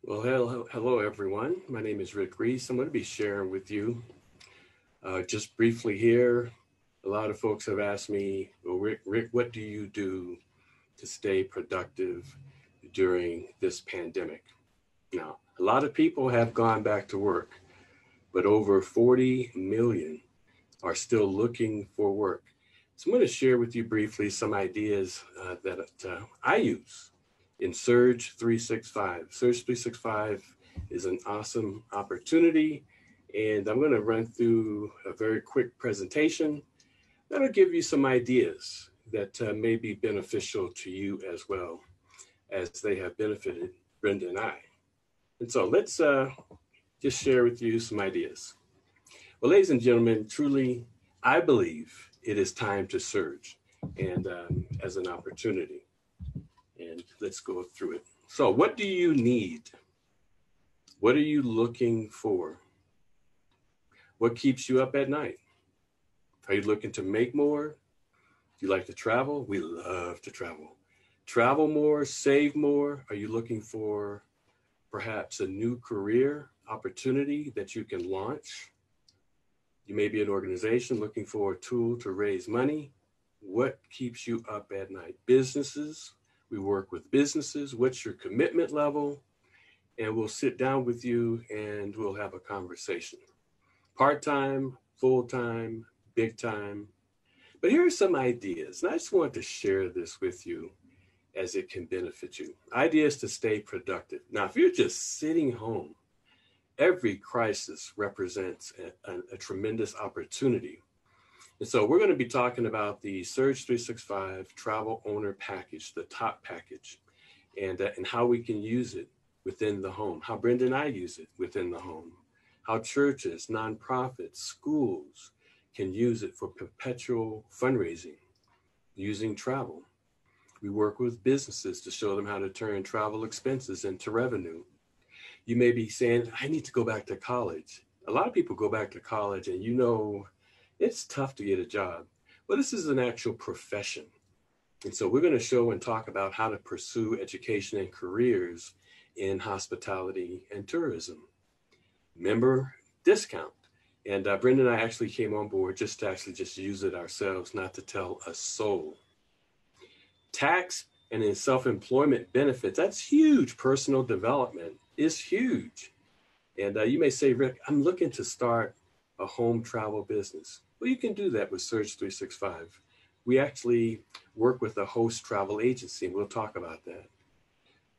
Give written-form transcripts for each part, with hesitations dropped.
Well, hello everyone. My name is Rick Reese. I'm going to be sharing with you just briefly here. A lot of folks have asked me, well, Rick, what do you do to stay productive during this pandemic? Now, a lot of people have gone back to work, but over 40 million are still looking for work. So I'm going to share with you briefly some ideas that I use in Surge 365. Surge 365 is an awesome opportunity, and I'm going to run through a very quick presentation that'll give you some ideas that may be beneficial to you as well as they have benefited Brenda and I. And so let's just share with you some ideas. Well, ladies and gentlemen, truly, I believe it is time to surge and as an opportunity. And let's go through it. So, what do you need? What are you looking for? What keeps you up at night? Are you looking to make more? Do you like to travel? We love to travel. Travel more, save more. Are you looking for perhaps a new career opportunity that you can launch? You may be an organization looking for a tool to raise money. What keeps you up at night? Businesses. We work with businesses. What's your commitment level? And we'll sit down with you and we'll have a conversation. Part time, full time, big time. But here are some ideas. And I just want to share this with you as it can benefit you. Ideas to stay productive. Now, if you're just sitting home, every crisis represents a tremendous opportunity. And so we're going to be talking about the Surge 365 Travel Owner Package, the top package, and how we can use it within the home, how Brenda and I use it within the home, how churches, nonprofits, schools can use it for perpetual fundraising using travel. We work with businesses to show them how to turn travel expenses into revenue. You may be saying, I need to go back to college. A lot of people go back to college and it's tough to get a job. Well, this is an actual profession. And so we're going to show and talk about how to pursue education and careers in hospitality and tourism. Member discount. And Brenda and I actually came on board just to actually just use it ourselves, not to tell a soul. Tax and in self-employment benefits, that's huge. Personal development is huge. And you may say, Rick, I'm looking to start a home travel business. Well, you can do that with Surge 365. We actually work with a host travel agency, and we'll talk about that.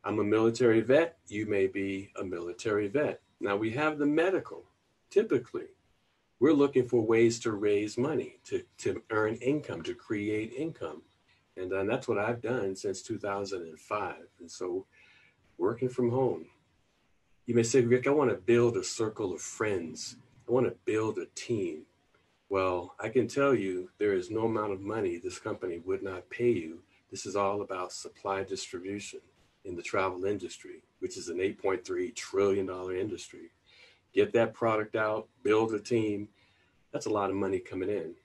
I'm a military vet. You may be a military vet. Now, we have the medical. Typically, we're looking for ways to raise money, to earn income, to create income. And that's what I've done since 2005. And so, working from home. You may say, Rick, I want to build a circle of friends. I want to build a team. Well, I can tell you there is no amount of money this company would not pay you. This is all about supply distribution in the travel industry, which is an $8.3 trillion industry. Get that product out, build a team. That's a lot of money coming in.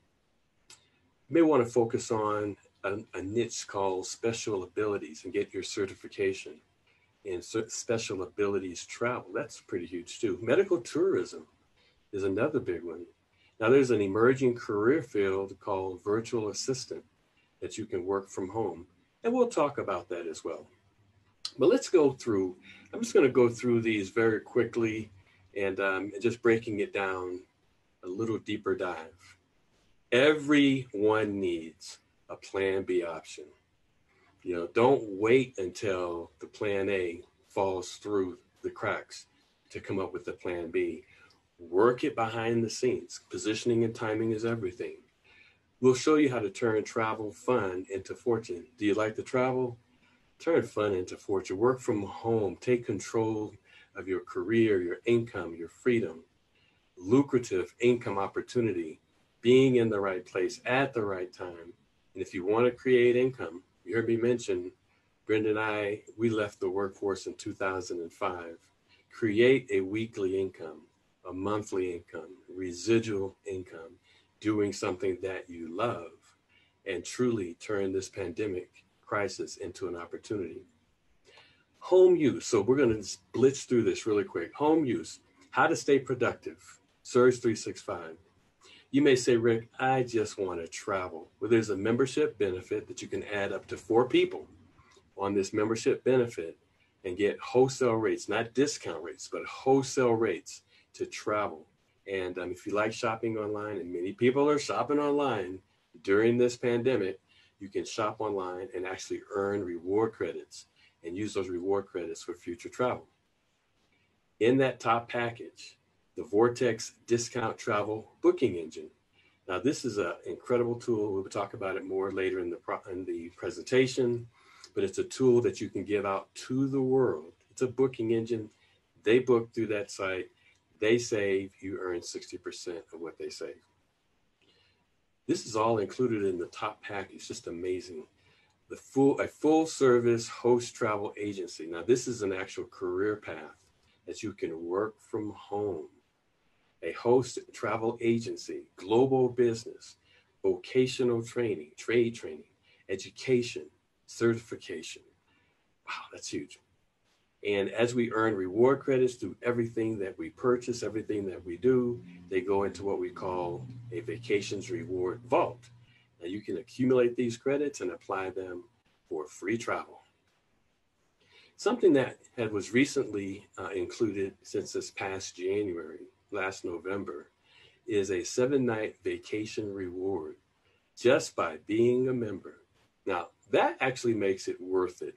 You may want to focus on a niche called special abilities and get your certification in special abilities travel. That's pretty huge too. Medical tourism is another big one. Now, there's an emerging career field called virtual assistant that you can work from home. And we'll talk about that as well. But let's go through, I'm just going to go through these very quickly and just breaking it down a little deeper dive. Everyone needs a plan B option. Don't wait until the plan A falls through the cracks to come up with the plan B. Work it behind the scenes. Positioning and timing is everything. We'll show you how to turn travel fun into fortune. Do you like to travel? Turn fun into fortune. Work from home. Take control of your career, your income, your freedom. Lucrative income opportunity. Being in the right place at the right time. And if you want to create income, you heard me mention, Brenda and I, we left the workforce in 2005. Create a weekly income, a monthly income, residual income, doing something that you love, and truly turn this pandemic crisis into an opportunity. Home use. So we're going to blitz through this really quick. Home use, how to stay productive. Surge365. You may say, Rick, I just want to travel. Well, there's a membership benefit that you can add up to 4 people on this membership benefit and get wholesale rates, not discount rates, but wholesale rates to travel. And if you like shopping online, and many people are shopping online during this pandemic, you can shop online and actually earn reward credits and use those reward credits for future travel. In that top package, the Vortex Discount Travel Booking Engine. Now, this is an incredible tool. We'll talk about it more later in the presentation, but it's a tool that you can give out to the world. It's a booking engine. They book through that site. They save, you earn 60% of what they save. This is all included in the top package. Just amazing. A full service host travel agency. Now, this is an actual career path that you can work from home. A host travel agency, global business, vocational training, trade training, education, certification. Wow, that's huge. And as we earn reward credits through everything that we purchase, everything that we do, they go into what we call a vacations reward vault. Now you can accumulate these credits and apply them for free travel. Something that was recently included since this past January, last November, is a 7-night vacation reward just by being a member. Now, that actually makes it worth it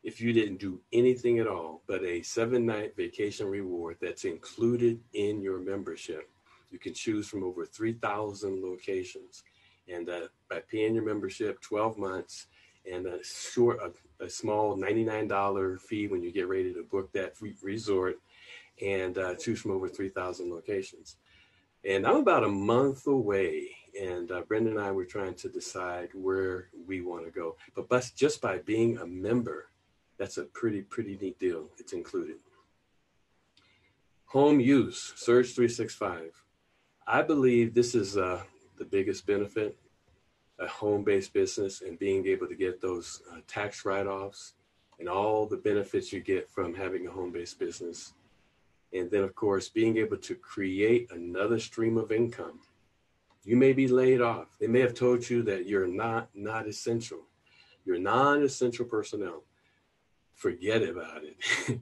if you didn't do anything at all, but a 7-night vacation reward that's included in your membership. You can choose from over 3,000 locations. And by paying your membership 12 months and a small $99 fee when you get ready to book that resort, and choose from over 3,000 locations. And I'm about a month away, and Brenda and I were trying to decide where we want to go. But just by being a member, that's a pretty neat deal. It's included. Home use, Surge365. I believe this is the biggest benefit, a home-based business, and being able to get those tax write-offs and all the benefits you get from having a home-based business. And then, of course, being able to create another stream of income. You may be laid off. They may have told you that you're not essential. You're non-essential personnel. Forget about it.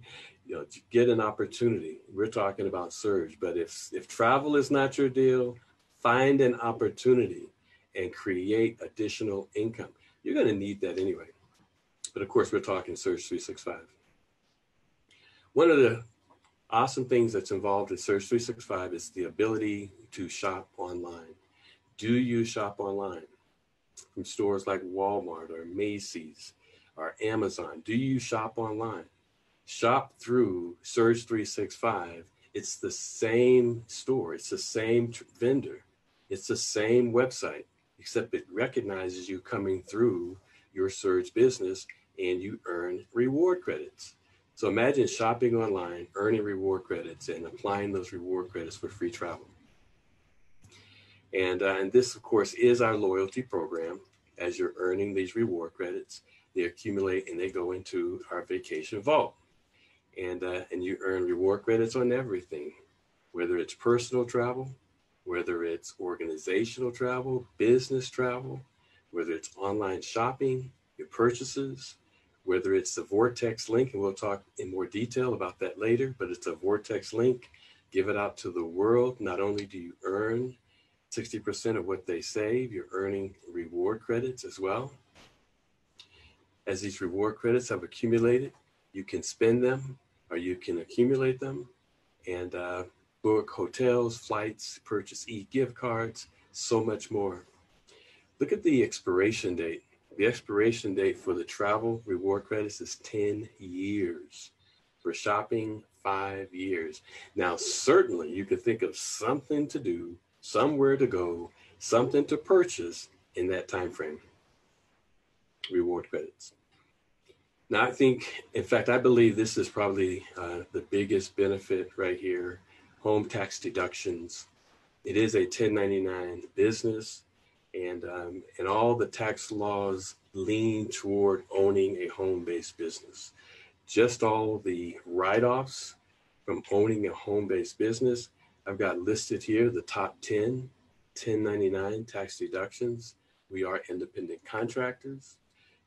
Get an opportunity. We're talking about Surge, but if travel is not your deal, find an opportunity and create additional income. You're going to need that anyway. But of course, we're talking Surge365. One of the awesome things that's involved in Surge365 is the ability to shop online. Do you shop online from stores like Walmart or Macy's or Amazon? Do you shop online? Shop through Surge365. It's the same store. It's the same vendor. It's the same website, except it recognizes you coming through your Surge business and you earn reward credits. So imagine shopping online, earning reward credits, and applying those reward credits for free travel. And this, of course, is our loyalty program. As you're earning these reward credits, they accumulate and they go into our vacation vault. And you earn reward credits on everything, whether it's personal travel, whether it's organizational travel, business travel, whether it's online shopping, your purchases, whether it's the Vortex link, and we'll talk in more detail about that later, but it's a Vortex link. Give it out to the world. Not only do you earn 60% of what they save, you're earning reward credits as well. As these reward credits have accumulated, you can spend them or you can accumulate them and book hotels, flights, purchase e-gift cards, so much more. Look at the expiration date. The expiration date for the travel reward credits is 10 years. For shopping, 5 years. Now, certainly you could think of something to do, somewhere to go, something to purchase in that time frame. Reward credits. Now, I believe this is probably the biggest benefit right here. Home tax deductions. It is a 1099 business. And all the tax laws lean toward owning a home-based business. just all the write-offs from owning a home-based business. I've got listed here the top 10, 1099 tax deductions. We are independent contractors.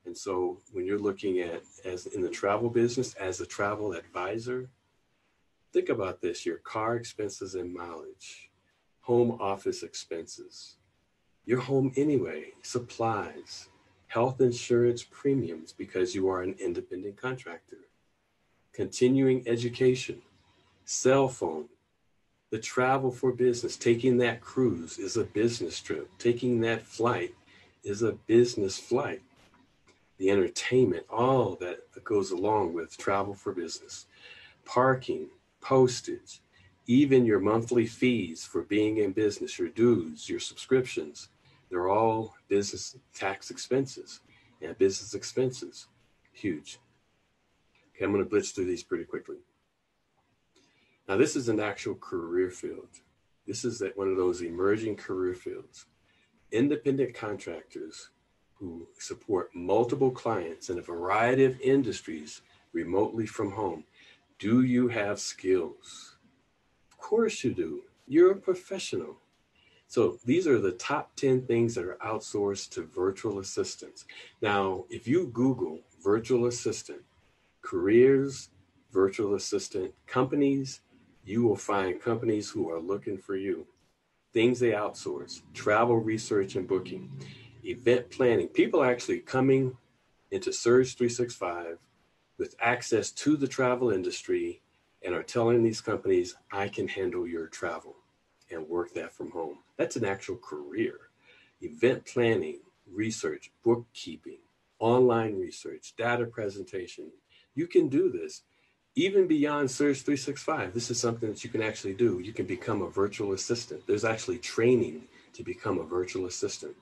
And so when you're looking at, as in the travel business, as a travel advisor, think about this: your car expenses and mileage, home office expenses, your home anyway, supplies, health insurance premiums because you are an independent contractor, continuing education, cell phone, the travel for business. Taking that cruise is a business trip. Taking that flight is a business flight. The entertainment, all that goes along with travel for business. Parking, postage, even your monthly fees for being in business, your dues, your subscriptions, they're all business tax expenses and business expenses. Huge. Okay, I'm going to blitz through these pretty quickly. Now, this is an actual career field. This is one of those emerging career fields. Independent contractors who support multiple clients in a variety of industries remotely from home. Do you have skills? Of course you do. You're a professional. So these are the top 10 things that are outsourced to virtual assistants. Now, if you Google virtual assistant, careers, virtual assistant companies, you will find companies who are looking for you. Things they outsource: travel research and booking, event planning. People are actually coming into Surge365 with access to the travel industry and are telling these companies, I can handle your travel and work that from home. That's an actual career. Event planning, research, bookkeeping, online research, data presentation. You can do this. Even beyond Surge365, this is something that you can actually do. You can become a virtual assistant. There's actually training to become a virtual assistant.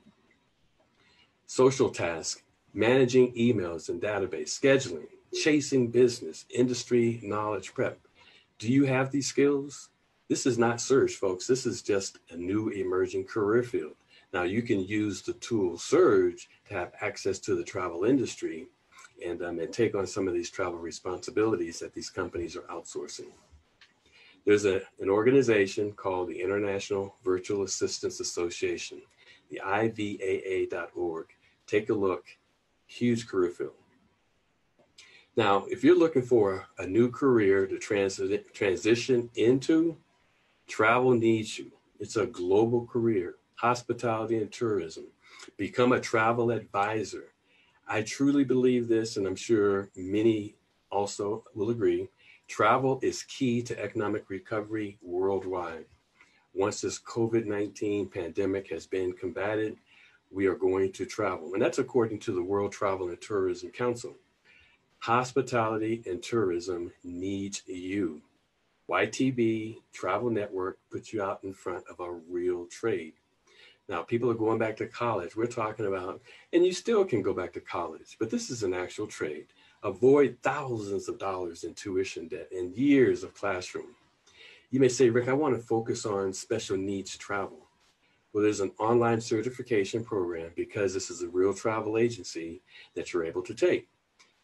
Social tasks, managing emails and database, scheduling, chasing business, industry knowledge prep. Do you have these skills? This is not Surge, folks. This is just a new emerging career field. Now, you can use the tool Surge to have access to the travel industry and take on some of these travel responsibilities that these companies are outsourcing. There's an organization called the International Virtual Assistants Association, the IVAA.org. Take a look. Huge career field. Now, if you're looking for a new career to transition into, travel needs you. It's a global career, hospitality and tourism. Become a travel advisor. I truly believe this, and I'm sure many also will agree. Travel is key to economic recovery worldwide. Once this COVID-19 pandemic has been combated, we are going to travel. And that's according to the World Travel and Tourism Council. Hospitality and tourism needs you. YTB Travel Network puts you out in front of a real trade. Now, people are going back to college. We're talking about, and you still can go back to college, but this is an actual trade. Avoid thousands of dollars in tuition debt and years of classroom. You may say, Rick, I want to focus on special needs travel. Well, there's an online certification program because this is a real travel agency that you're able to take.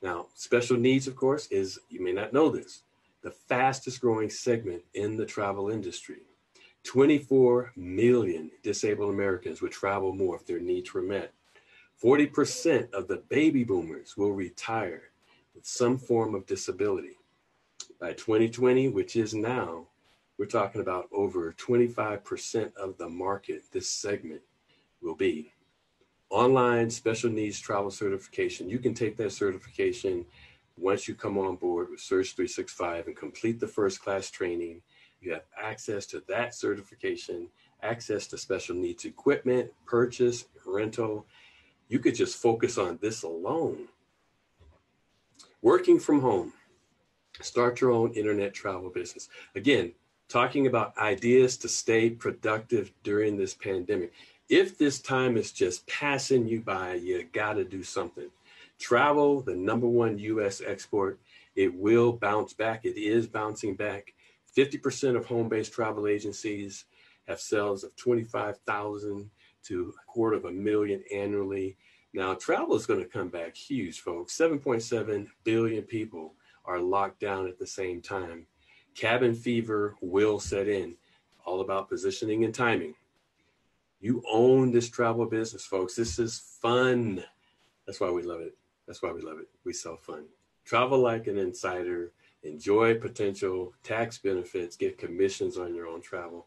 Now, special needs, of course, is, you may not know this, the fastest growing segment in the travel industry. 24 million disabled Americans would travel more if their needs were met. 40% of the baby boomers will retire with some form of disability. By 2020, which is now, we're talking about over 25% of the market this segment will be. Online special needs travel certification. You can take that certification once you come on board with Surge365 and complete the first class training. You have access to that certification, access to special needs equipment, purchase, rental. You could just focus on this alone. Working from home. Start your own internet travel business. Again, talking about ideas to stay productive during this pandemic. If this time is just passing you by, you got to do something. Travel, the #1 U.S. export, it will bounce back. It is bouncing back. 50% of home-based travel agencies have sales of 25,000 to 250,000 annually. Now, travel is going to come back huge, folks. 7.7 billion people are locked down at the same time. Cabin fever will set in. All about positioning and timing. You own this travel business, folks. This is fun. That's why we love it. That's why we love it. We sell fun. Travel like an insider, enjoy potential tax benefits, get commissions on your own travel.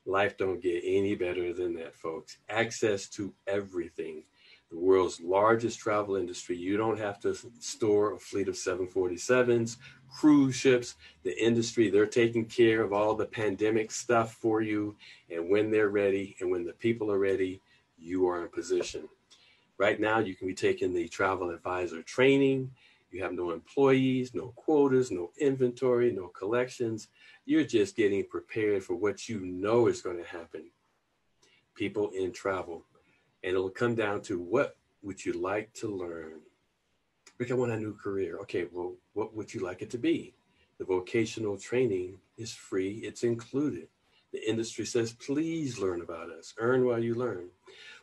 Life don't get any better than that, folks. Access to everything. The world's largest travel industry. You don't have to store a fleet of 747s, cruise ships. The industry, they're taking care of all the pandemic stuff for you. And when they're ready and when the people are ready, you are in position. Right now, you can be taking the travel advisor training. You have no employees, no quotas, no inventory, no collections. You're just getting prepared for what you know is going to happen. People in travel. And it'll come down to, what would you like to learn? Rick, I want a new career. Okay, well, what would you like it to be? The vocational training is free. It's included. The industry says, please learn about us. Earn while you learn.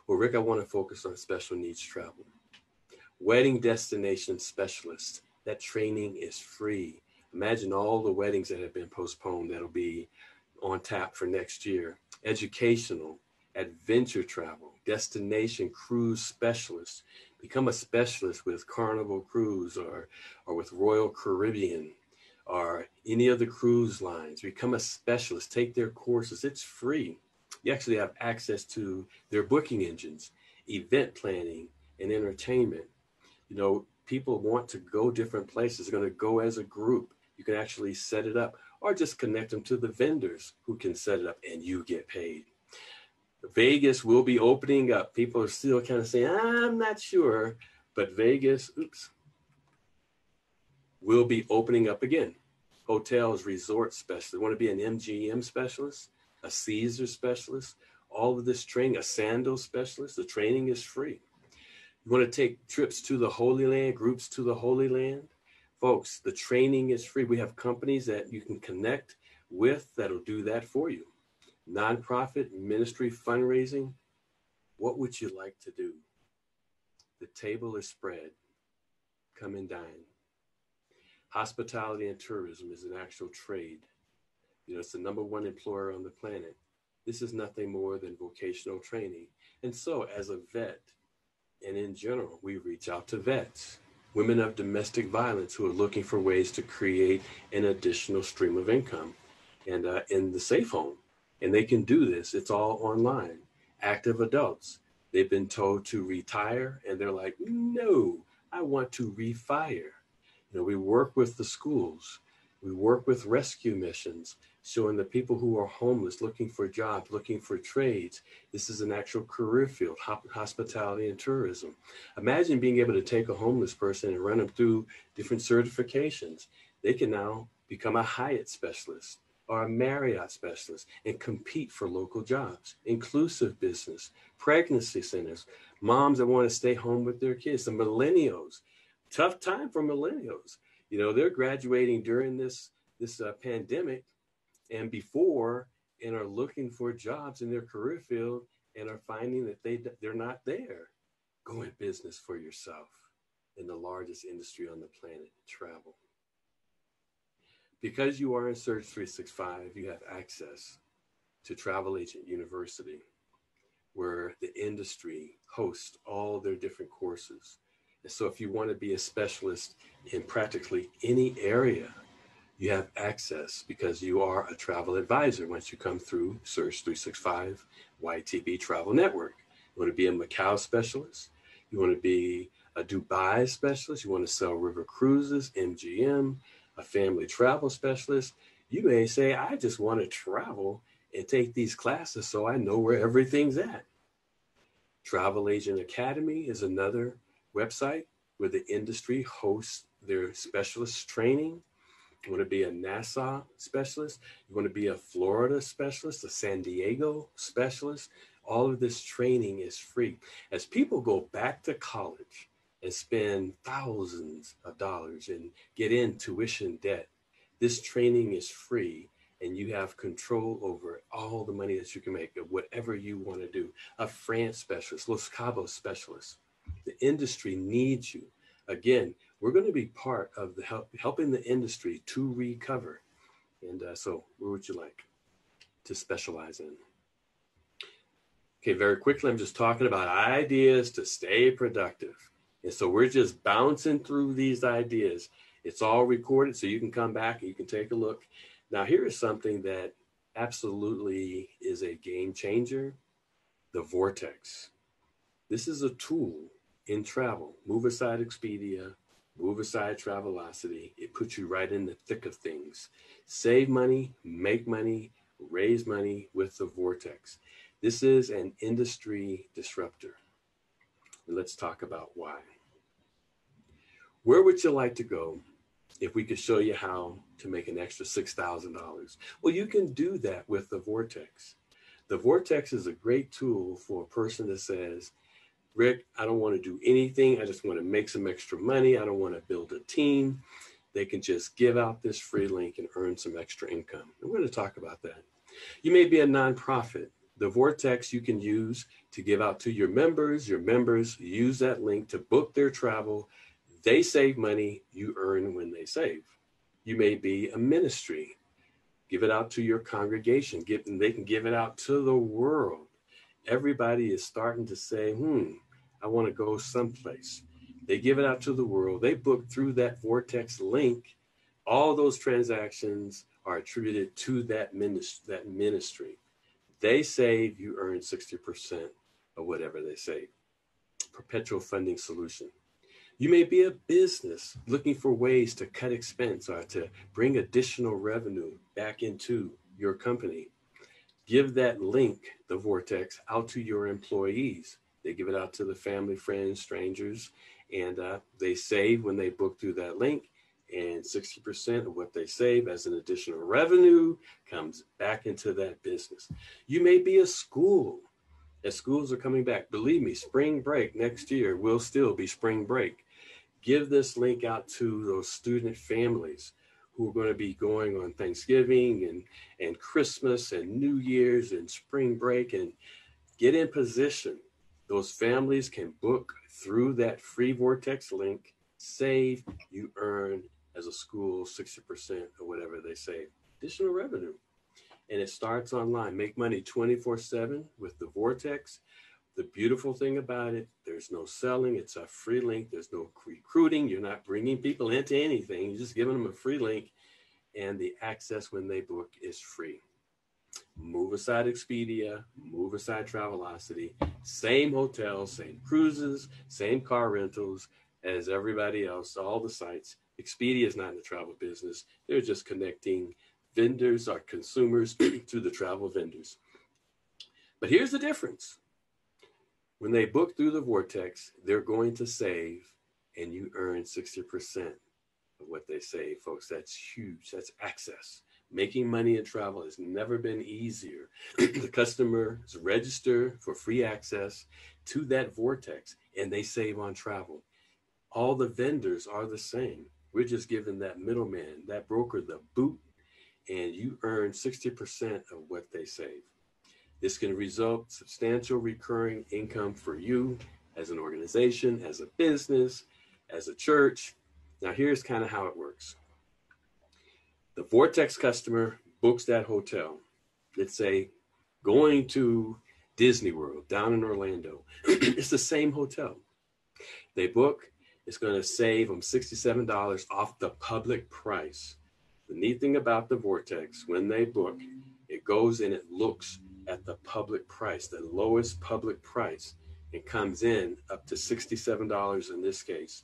Well, Rick, I want to focus on special needs travel. Wedding destination specialist. That training is free. Imagine all the weddings that have been postponed that'll be on tap for next year. Educational, adventure travel, destination cruise specialist. Become a specialist with Carnival Cruise or with Royal Caribbean or any of the cruise lines. Become a specialist. Take their courses. It's free. You actually have access to their booking engines, event planning, and entertainment. You know, people want to go different places. They're going to go as a group. You can actually set it up or just connect them to the vendors who can set it up and you get paid. Vegas will be opening up. People are still kind of saying, I'm not sure, but Vegas, will be opening up again. Hotels, resort specialists. Want to be an MGM specialist, a Caesar specialist, all of this training, a sandal specialist. The training is free. You want to take trips to the Holy Land, groups to the Holy Land? Folks, the training is free. We have companies that you can connect with that'll do that for you. Nonprofit, ministry, fundraising. What would you like to do? The table is spread. Come and dine. Hospitality and tourism is an actual trade. You know, it's the #1 employer on the planet. This is nothing more than vocational training. And so as a vet, and in general, we reach out to vets, women of domestic violence who are looking for ways to create an additional stream of income and in the safe home. And they can do this. It's all online. Active adults, they've been told to retire and they're like, no, I want to refire. You know, we work with the schools. We work with rescue missions, showing the people who are homeless, looking for jobs, looking for trades. This is an actual career field, hospitality and tourism. Imagine being able to take a homeless person and run them through different certifications. They can now become a Hyatt specialist or a Marriott specialist and compete for local jobs. Inclusive business, pregnancy centers, moms that want to stay home with their kids, the millennials. Tough time for millennials. You know, they're graduating during this pandemic and before, and are looking for jobs in their career field and are finding that they're not there. Go in business for yourself in the largest industry on the planet, travel. Because you are in Surge365, you have access to Travel Agent University, where the industry hosts all their different courses. And so if you want to be a specialist in practically any area, you have access because you are a travel advisor once you come through Surge365 YTB Travel Network. You want to be a Macau specialist. You want to be a Dubai specialist. You want to sell river cruises, MGM, a family travel specialist. You may say, I just want to travel and take these classes so I know where everything's at. Travel Agent Academy is another website where the industry hosts their specialist training. You want to be a Nassau specialist. You want to be a Florida specialist, a San Diego specialist. All of this training is free. As people go back to college and spend thousands of dollars and get in tuition debt, this training is free and you have control over all the money that you can make of whatever you want to do. A France specialist, Los Cabos specialist. The industry needs you. Again, we're going to be part of the helping the industry to recover. And so where would you like to specialize in? Okay, very quickly, I'm just talking about ideas to stay productive. And so we're just bouncing through these ideas. It's all recorded, so you can come back and you can take a look. Now, here is something that absolutely is a game changer, the vortex. This is a tool in travel. Move aside Expedia, move aside Travelocity. It puts you right in the thick of things. Save money, make money, raise money with the vortex. This is an industry disruptor. And let's talk about why. Where would you like to go if we could show you how to make an extra $6,000? Well, you can do that with the vortex. The vortex is a great tool for a person that says, Rick, I don't want to do anything. I just want to make some extra money. I don't want to build a team. They can just give out this free link and earn some extra income. And we're going to talk about that. You may be a nonprofit. The vortex you can use to give out to your members. Your members use that link to book their travel. They save money. You earn when they save. You may be a ministry. Give it out to your congregation. They can give it out to the world. Everybody is starting to say, I want to go someplace. They give it out to the world. They book through that vortex link. All those transactions are attributed to that ministry. They save, you earn 60% of whatever they save. Perpetual funding solution. You may be a business looking for ways to cut expense or to bring additional revenue back into your company. Give that link, the vortex, out to your employees. They give it out to the family, friends, strangers, and they save when they book through that link. And 60% of what they save as an additional revenue comes back into that business. You may be a school. As schools are coming back, believe me, spring break next year will still be spring break. Give this link out to those student families who are going to be going on Thanksgiving and Christmas and New Year's and spring break, and get in position. Those families can book through that free vortex link, save, you earn as a school 60% of whatever they save. Additional revenue. And it starts online. Make money 24/7 with the vortex. The beautiful thing about it, there's no selling. It's a free link. There's no recruiting. You're not bringing people into anything. You're just giving them a free link. And the access when they book is free. Move aside Expedia, move aside Travelocity. Same hotels, same cruises, same car rentals as everybody else, all the sites. Expedia is not in the travel business. They're just connecting vendors or consumers to the travel vendors. But here's the difference. When they book through the vortex, they're going to save, and you earn 60% of what they save, folks. That's huge. That's access. Making money in travel has never been easier. The customers register for free access to that vortex, and they save on travel. All the vendors are the same. We're just giving that middleman, that broker, the boot, and you earn 60% of what they save. This can result substantial recurring income for you as an organization, as a business, as a church. Now, here's kind of how it works. The vortex customer books that hotel. Let's say going to Disney World down in Orlando. It's the same hotel. They book. It's going to save them $67 off the public price. The neat thing about the vortex, when they book, it goes and it looks at the public price, the lowest public price. It comes in up to $67 in this case,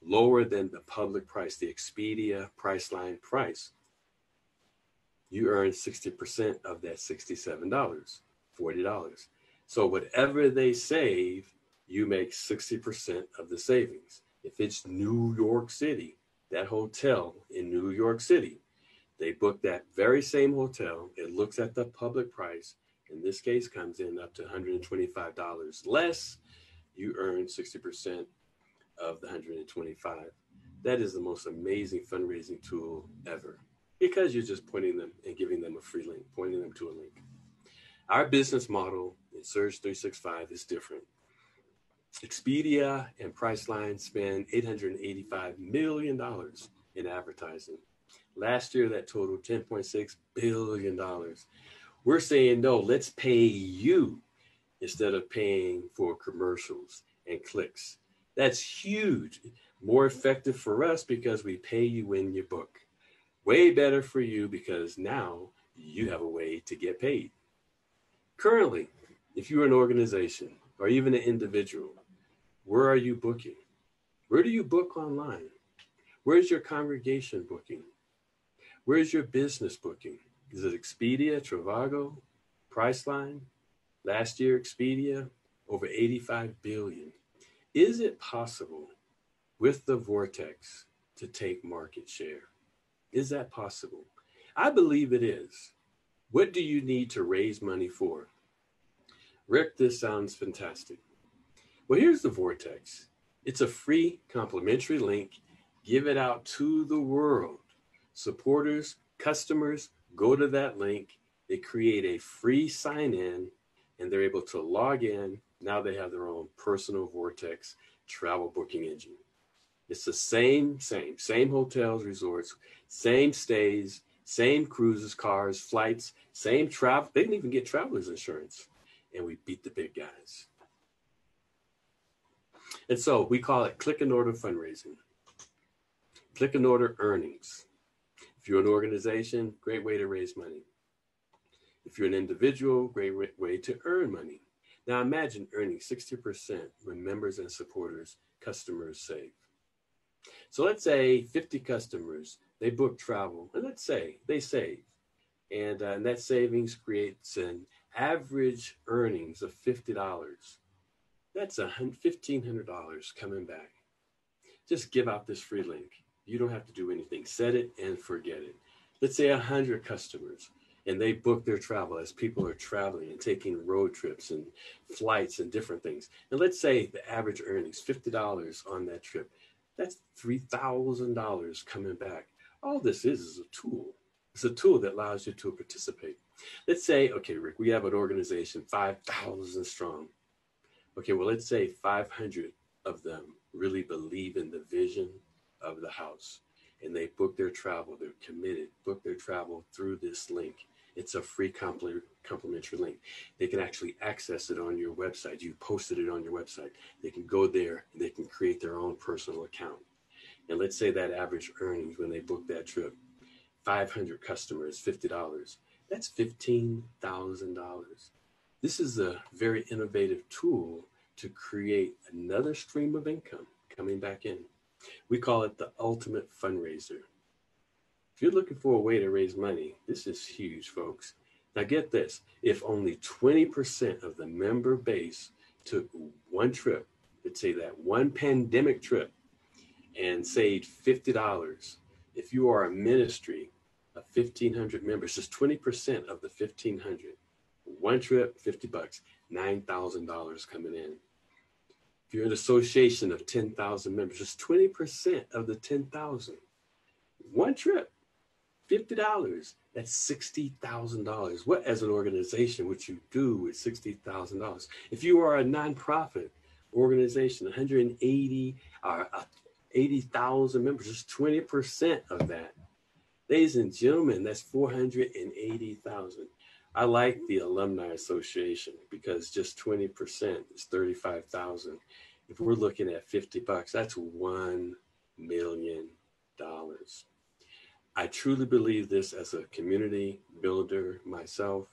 lower than the public price, the Expedia Priceline price. You earn 60% of that $67, $40. So whatever they save, you make 60% of the savings. If it's New York City, that hotel in New York City, they book that very same hotel. It looks at the public price. In this case, comes in up to $125 less. You earn 60% of the $125. That is the most amazing fundraising tool ever, because you're just pointing them and giving them a free link, pointing them to a link. Our business model in Surge365 is different. Expedia and Priceline spend $885 million in advertising. Last year, that totaled $10.6 billion. We're saying, no, let's pay you instead of paying for commercials and clicks. That's huge. More effective for us because we pay you when you book. Way better for you because now you have a way to get paid. Currently, if you're an organization or even an individual, where are you booking? Where do you book online? Where's your congregation booking? Where's your business booking? Is it Expedia, Trivago, Priceline? Last year, Expedia, over 85 billion. Is it possible with the vortex to take market share? Is that possible? I believe it is. What do you need to raise money for? Rick, this sounds fantastic. Well, here's the vortex. It's a free complimentary link. Give it out to the world. Supporters, customers, go to that link. They create a free sign-in and they're able to log in. Now they have their own personal vortex travel booking engine. It's the same hotels, resorts, same stays, same cruises, cars, flights, same travel. They didn't even get traveler's insurance. And we beat the big guys. And so we call it click and order fundraising. Click and order earnings. If you're an organization, great way to raise money. If you're an individual, great way to earn money. Now imagine earning 60% when members and supporters, customers save. So let's say 50 customers, they book travel, and let's say they save. And that savings creates an average earnings of $50. That's $1,500 coming back. Just give out this free link. You don't have to do anything. Set it and forget it. Let's say 100 customers, and they book their travel as people are traveling and taking road trips and flights and different things. And let's say the average earnings, $50 on that trip. That's $3,000 coming back. All this is a tool. It's a tool that allows you to participate. Let's say, okay, Rick, we have an organization, 5,000 strong. Okay, well, let's say 500 of them really believe in the vision of the house and they book their travel. They're committed, book their travel through this link. It's a free complimentary link. They can actually access it on your website. You posted it on your website. They can go there and they can create their own personal account. And let's say that average earnings when they book that trip, 500 customers, $50. That's $15,000. This is a very innovative tool to create another stream of income coming back in. We call it the ultimate fundraiser. If you're looking for a way to raise money, this is huge, folks. Now get this, if only 20% of the member base took one trip, let's say that one pandemic trip, and saved $50, if you are a ministry of 1,500 members, just 20% of the 1,500, one trip, $50, $9,000 coming in. If you're an association of 10,000 members, just 20% of the 10,000, one trip, $50, that's $60,000. What as an organization would you do with $60,000? If you are a nonprofit organization, 80,000 members, just 20% of that. Ladies and gentlemen, that's 480,000. I like the Alumni Association because just 20% is 35,000. If we're looking at $50, that's $1 million. I truly believe this as a community builder myself.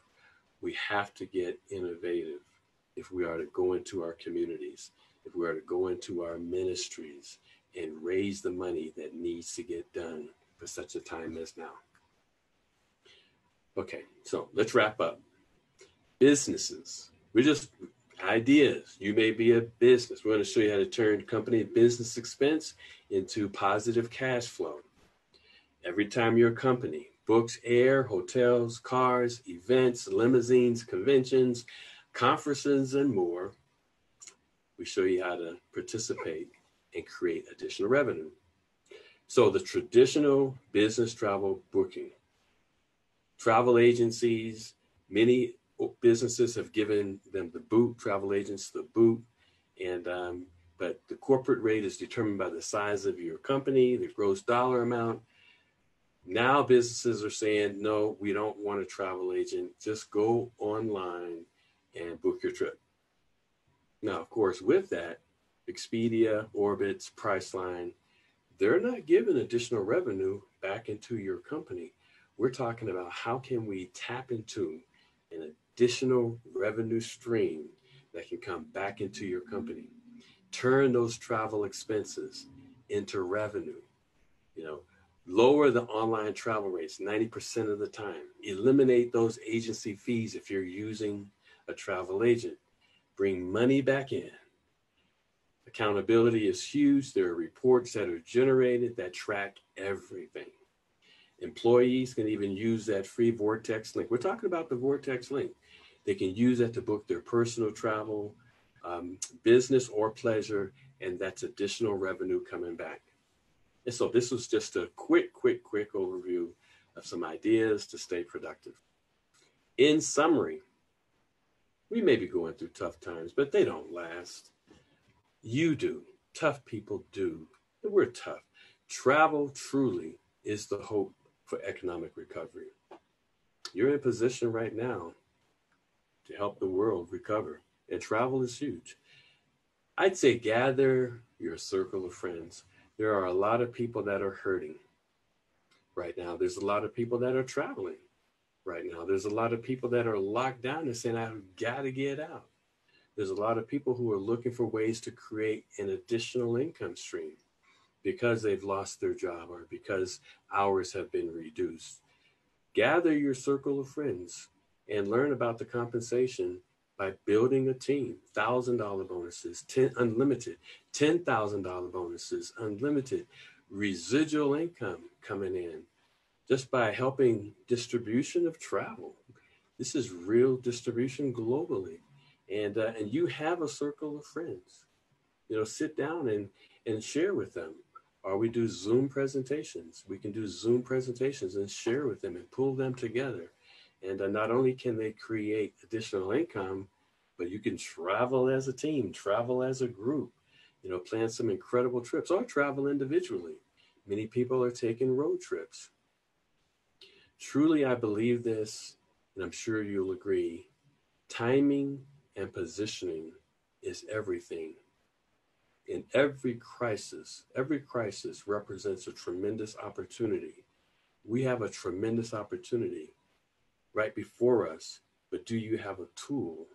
We have to get innovative if we are to go into our communities, if we are to go into our ministries and raise the money that needs to get done for such a time as now. Okay, so let's wrap up. Businesses, we're just ideas. You may be a business. We're going to show you how to turn company business expense into positive cash flow. Every time your company books air, hotels, cars, events, limousines, conventions, conferences, and more, we show you how to participate and create additional revenue. So the traditional business travel booking, travel agencies, many businesses have given them the boot, travel agents the boot, And but the corporate rate is determined by the size of your company, the gross dollar amount. Now businesses are saying, no, we don't want a travel agent. Just go online and book your trip. Now, of course, with that, Expedia, Orbitz, Priceline, they're not giving additional revenue back into your company. We're talking about how can we tap into an additional revenue stream that can come back into your company. Turn those travel expenses into revenue. You know, lower the online travel rates 90% of the time. Eliminate those agency fees if you're using a travel agent. Bring money back in. Accountability is huge. There are reports that are generated that track everything. Employees can even use that free Vortex link. We're talking about the Vortex link. They can use that to book their personal travel, business or pleasure, and that's additional revenue coming back. And so this was just a quick overview of some ideas to stay productive. In summary, we may be going through tough times, but they don't last. You do. Tough people do. And we're tough. Travel truly is the hope for economic recovery. You're in position right now to help the world recover, and travel is huge. I'd say gather your circle of friends. There are a lot of people that are hurting right now. There's a lot of people that are traveling right now. There's a lot of people that are locked down and saying, I've got to get out. There's a lot of people who are looking for ways to create an additional income stream because they've lost their job or because hours have been reduced. Gather your circle of friends and learn about the compensation by building a team. $1,000 bonuses, unlimited, $10,000 bonuses, unlimited, residual income coming in just by helping distribution of travel. This is real distribution globally. And you have a circle of friends. You know, sit down and share with them. Or we do Zoom presentations. We can do Zoom presentations and share with them and pull them together. And not only can they create additional income, but you can travel as a team, travel as a group, you know, plan some incredible trips or travel individually. Many people are taking road trips. Truly, I believe this, and I'm sure you'll agree. Timing and positioning is everything. In every crisis represents a tremendous opportunity. We have a tremendous opportunity right before us, but do you have a tool?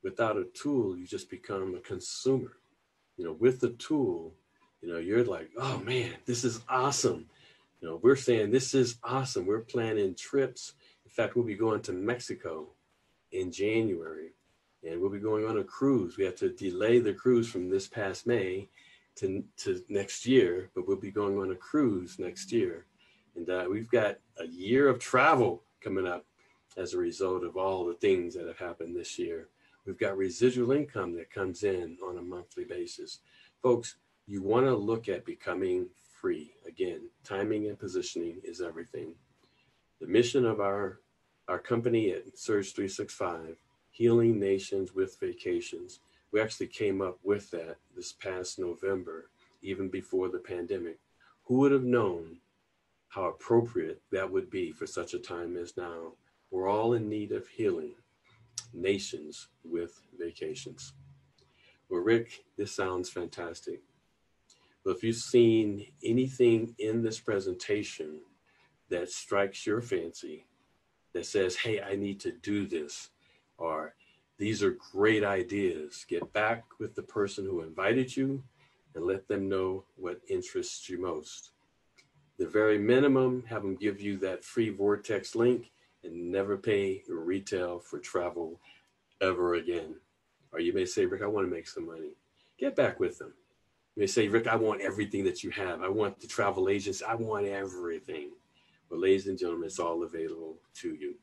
Without a tool, you just become a consumer. You know, with the tool, you know, you're like, oh man, this is awesome. You know, we're saying this is awesome. We're planning trips. In fact, we'll be going to Mexico in January, and we'll be going on a cruise. We have to delay the cruise from this past May to next year, but we'll be going on a cruise next year. And we've got a year of travel coming up as a result of all the things that have happened this year. We've got residual income that comes in on a monthly basis. Folks, you want to look at becoming free. Again, timing and positioning is everything. The mission of our company at Surge365, healing nations with vacations. We actually came up with that this past November, even before the pandemic. Who would have known how appropriate that would be for such a time as now? We're all in need of healing nations with vacations. Well, Rick, this sounds fantastic. But if you've seen anything in this presentation that strikes your fancy, that says, hey, I need to do this, or these are great ideas, get back with the person who invited you and let them know what interests you most. The very minimum, have them give you that free Vortex link and never pay retail for travel ever again. Or you may say, Rick, I want to make some money. Get back with them. You may say, Rick, I want everything that you have. I want the travel agents. I want everything. But ladies and gentlemen, it's all available to you.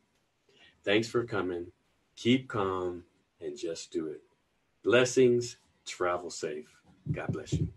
Thanks for coming. Keep calm and just do it. Blessings. Travel safe. God bless you.